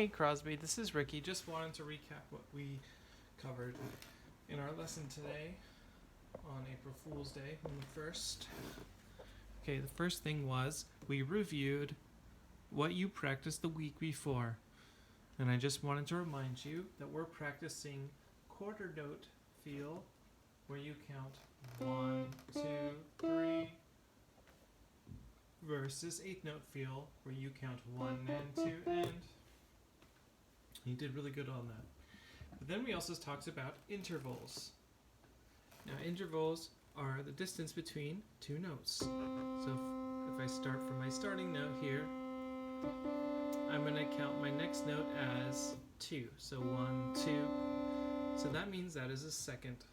Hey Crosby, this is Ricky. Just wanted to recap what we covered in our lesson today on April Fool's Day on the 1st. Okay, the first thing was we reviewed what you practiced the week before. And I just wanted to remind you that we're practicing quarter note feel where you count 1, 2, 3 versus eighth note feel where you count 1 and 2 and you did really good on that. But then we also talked about intervals. Now intervals are the distance between two notes. So if I start from my starting note here, I'm going to count my next note as 2. So 1, 2. So that means that is a second.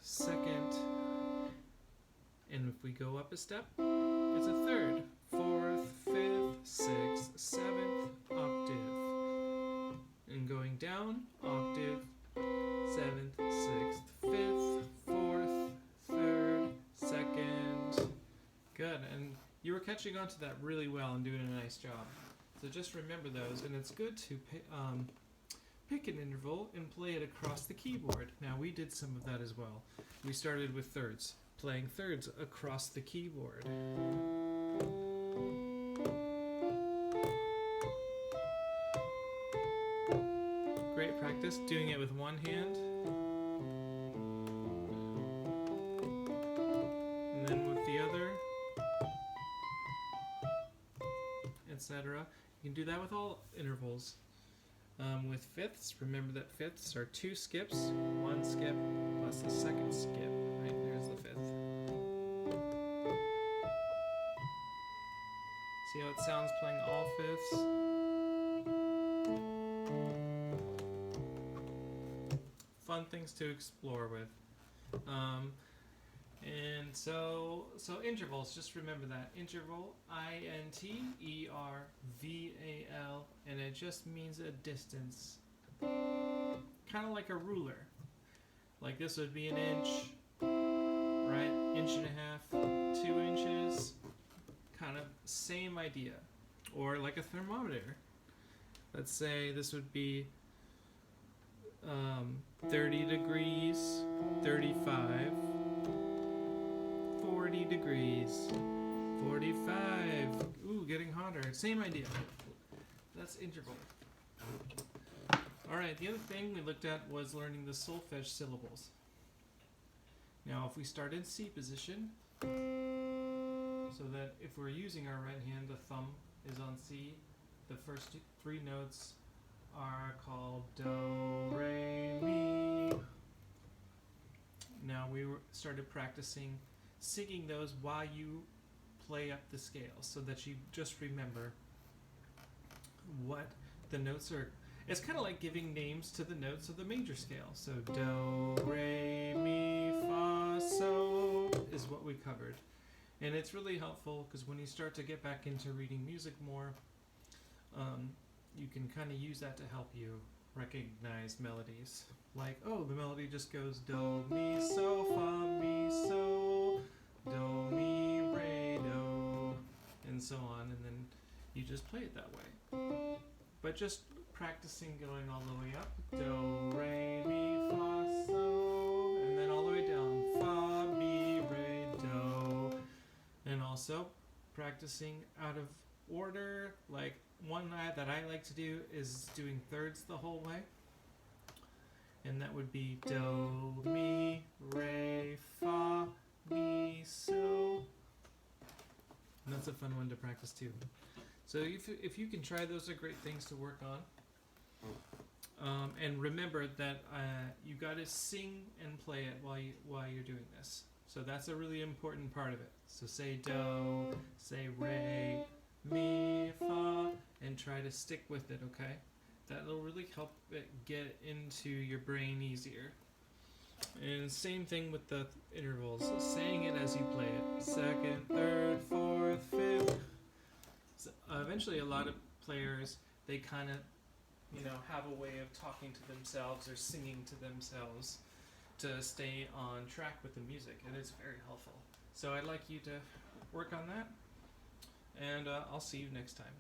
And if we go up a step, it's a third, fourth, fifth, sixth, seventh octave. And going down, octave, 7th, 6th, 5th, 4th, 3rd, 2nd. Good, and you were catching on to that really well and doing a nice job. So just remember those, and it's good to pick an interval and play it across the keyboard. Now we did some of that as well. We started with thirds, playing thirds across the keyboard. Great practice doing it with one hand and then with the other, etc. You can do that with all intervals. With fifths, remember that fifths are 2 skips, 1 skip plus the second skip. Right, there's the fifth. See how it sounds playing all fifths? Fun things to explore with. And so intervals, just remember that. Interval, I-N-T-E-R-V-A-L, and it just means a distance. Kind of like a ruler. Like this would be an inch, right? Inch and a half, 2 inches. Kind of same idea. Or like a thermometer. Let's say this would be 30 degrees, 35, 40 degrees, 45. Ooh, getting hotter. Same idea. That's interval. Alright, the other thing we looked at was learning the solfege syllables. Now, if we start in C position, so that if we're using our right hand, the thumb is on C, the first 3 notes are called Do, Re, Mi. Now we started practicing singing those while you play up the scale so that you just remember what the notes are. It's kind of like giving names to the notes of the major scale. So Do, Re, Mi, Fa, So is what we covered. And it's really helpful because when you start to get back into reading music more, you can kind of use that to help you recognize melodies. Like, oh, the melody just goes Do, Mi, So, Fa, Mi, So, Do, Mi, Re, Do, and so on. And then you just play it that way. But just practicing going all the way up. Do, Re, Mi, Fa, So, and then all the way down. Fa, Mi, Re, Do. And also practicing out of order, like one that I like to do is doing thirds the whole way. And that would be Do, Mi, Re, Fa, Mi, So. And that's a fun one to practice too. So if you can try, those are great things to work on. And remember that you got to sing and play it while you're doing this. So that's a really important part of it. So say Do, say Re, Mi, Fa, and try to stick with it, okay? That'll really help it get into your brain easier. And same thing with the intervals. Saying it as you play it. Second, third, fourth, fifth. So, eventually a lot of players, they kind of, have a way of talking to themselves or singing to themselves to stay on track with the music, and it's very helpful. So I'd like you to work on that, and I'll see you next time.